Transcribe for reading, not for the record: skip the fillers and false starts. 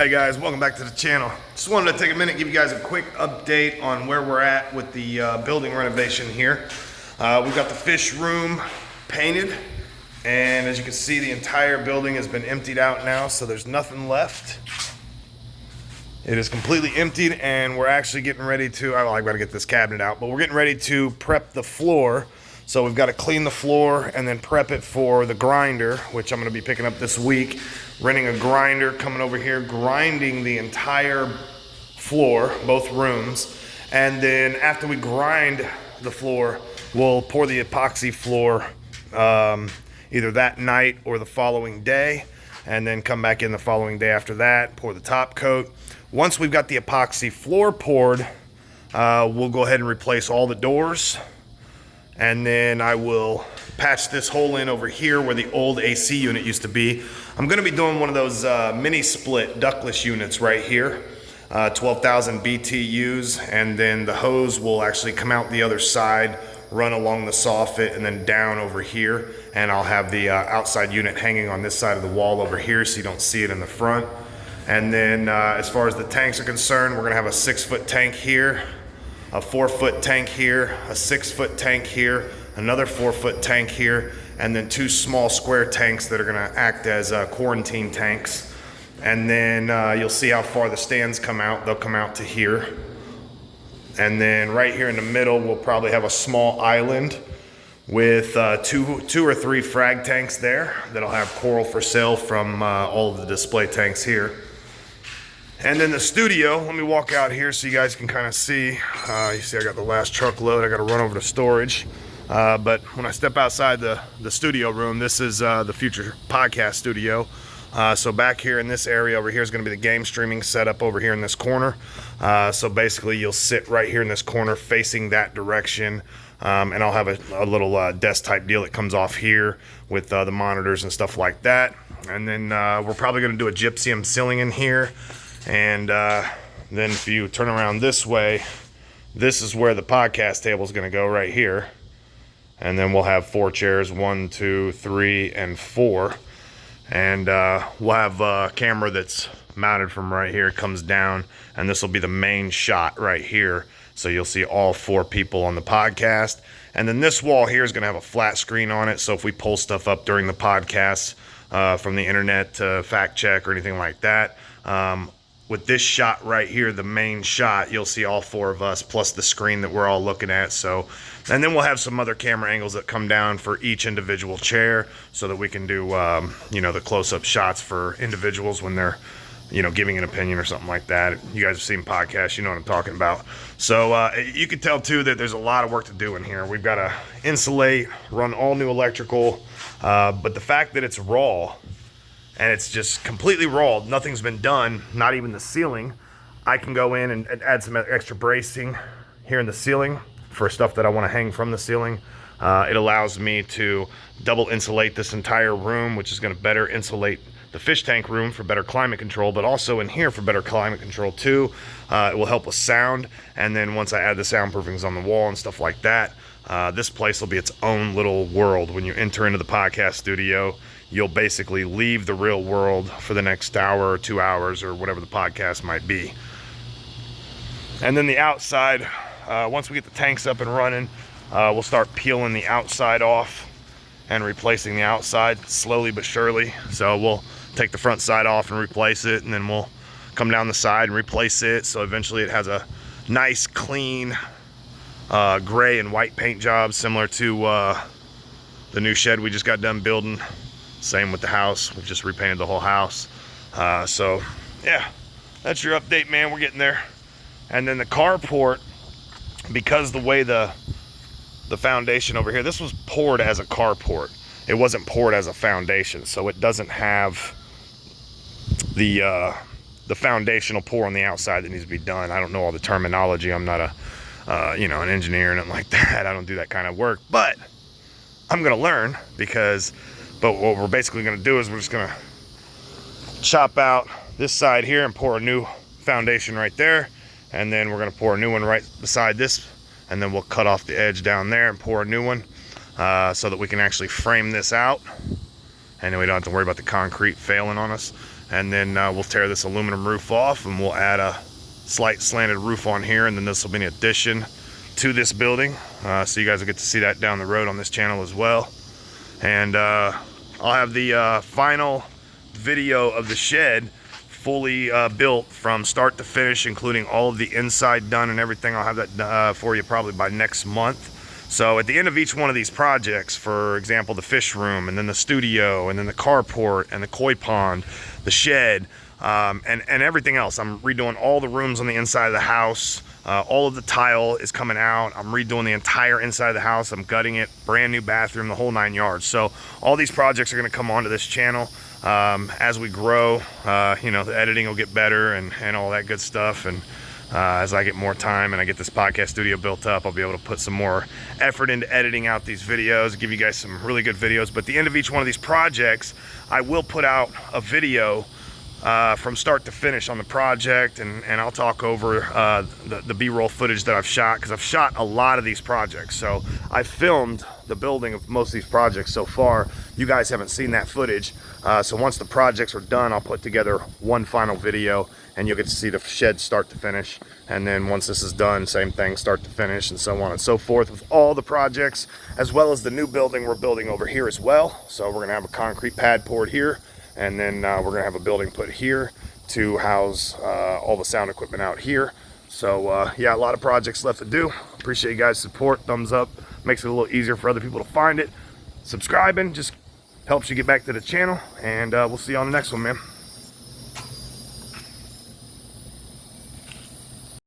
Hey guys, welcome back to the channel. Just wanted to take a minute and give you guys a quick update on where we're at with the building renovation here. We've got the fish room painted, and as you can see, the entire building has been emptied out now, so there's nothing left. It is completely emptied, and we're actually getting ready to, I've got to get this cabinet out, but we're getting ready to prep the floor. So we've got to clean the floor and then prep it for the grinder, which I'm going to be picking up this week. Renting a grinder, coming over here, grinding the entire floor, both rooms. And then after we grind the floor, we'll pour the epoxy floor either that night or the following day, and then come back in the following day after that, pour the top coat. Once we've got the epoxy floor poured, we'll go ahead and replace all the doors. And then I will patch this hole in over here where the old AC unit used to be. I'm gonna be doing one of those mini split ductless units right here, 12,000 BTUs, and then the hose will actually come out the other side, run along the soffit, and then down over here. And I'll have the outside unit hanging on this side of the wall over here so you don't see it in the front. And then as far as the tanks are concerned, we're gonna have a 6-foot tank here, a 4-foot tank here, a 6-foot tank here, another 4-foot tank here, and then 2 small square tanks that are gonna act as quarantine tanks. And then you'll see how far the stands come out. They'll come out to here. And then right here in the middle, we'll probably have a small island with two or three frag tanks there that'll have coral for sale from all of the display tanks here. And then the studio, let me walk out here so you guys can kind of see. You see I got the last truckload. I got to run over to storage. But when I step outside the studio room, this is the future podcast studio. So back here in this area over here is going to be the game streaming setup over here in this corner. So basically you'll sit right here in this corner facing that direction. And I'll have a little desk type deal that comes off here with the monitors and stuff like that. And then we're probably going to do a gypsum ceiling in here. And then if you turn around this way, this is where the podcast table is going to go right here. And then we'll have 4 chairs, 1, 2, 3, and 4. And we'll have a camera that's mounted from right here. It comes down, and this will be the main shot right here. So you'll see all 4 people on the podcast. And then this wall here is going to have a flat screen on it. So if we pull stuff up during the podcast from the internet to fact check or anything like that, with this shot right here, the main shot, you'll see all 4 of us plus the screen that we're all looking at. So, and then we'll have some other camera angles that come down for each individual chair so that we can do, the close-up shots for individuals when they're, giving an opinion or something like that. You guys have seen podcasts, you know what I'm talking about. So you can tell too that there's a lot of work to do in here. We've got to insulate, run all new electrical, but the fact that it's raw, and it's just completely raw, nothing's been done, not even the ceiling. I can go in and add some extra bracing here in the ceiling for stuff that I want to hang from the ceiling. It allows me to double insulate this entire room, which is going to better insulate the fish tank room for better climate control, but also in here for better climate control too. It will help with sound, and then once I add the soundproofings on the wall and stuff like that, this place will be its own little world. When you enter into the podcast studio, you'll basically leave the real world for the next hour or 2 hours or whatever the podcast might be. And then the outside, once we get the tanks up and running, we'll start peeling the outside off and replacing the outside slowly but surely. So we'll take the front side off and replace it, and then we'll come down the side and replace it. So eventually it has a nice, clean, gray and white paint job, similar to the new shed we just got done building. Same with the house. We've just repainted the whole house. So yeah, that's your update, man. We're getting there. And then the carport, because the way the foundation over here, this was poured as a carport. It wasn't poured as a foundation, so it doesn't have the foundational pour on the outside that needs to be done. I don't know all the terminology. I'm not an engineer and nothing like that. I don't do that kind of work, but I'm gonna learn But what we're basically going to do is we're just going to chop out this side here and pour a new foundation right there. And then we're going to pour a new one right beside this. And then we'll cut off the edge down there and pour a new one so that we can actually frame this out. And then we don't have to worry about the concrete failing on us. and then we'll tear this aluminum roof off, and we'll add a slight slanted roof on here, and then this will be an addition to this building. So you guys will get to see that down the road on this channel as well. And I'll have the final video of the shed fully built from start to finish, including all of the inside done and everything. I'll have that for you probably by next month. So at the end of each one of these projects, for example, the fish room, and then the studio, and then the carport, and the koi pond, the shed, and everything else, I'm redoing all the rooms on the inside of the house. All of the tile is coming out. I'm redoing the entire inside of the house. I'm gutting it, brand new bathroom, the whole 9 yards. So all these projects are going to come onto this channel. As we grow, you know, the editing will get better and all that good stuff. And as I get more time and I get this podcast studio built up, I'll be able to put some more effort into editing out these videos, give you guys some really good videos. But at the end of each one of these projects, I will put out a video from start to finish on the project, and I'll talk over the B-roll footage that I've shot, because I've shot a lot of these projects. So I filmed the building of most of these projects so far. You guys haven't seen that footage. So once the projects are done, I'll put together one final video, and you'll get to see the shed start to finish. And then once this is done, same thing, start to finish, and so on and so forth with all the projects, as well as the new building we're building over here as well. So we're gonna have a concrete pad poured here, and then we're gonna have a building put here to house all the sound equipment out here. So yeah, a lot of projects left to do. Appreciate you guys' support. Thumbs up makes it a little easier for other people to find it. Subscribing just helps you get back to the channel, and we'll see you on the next one, man.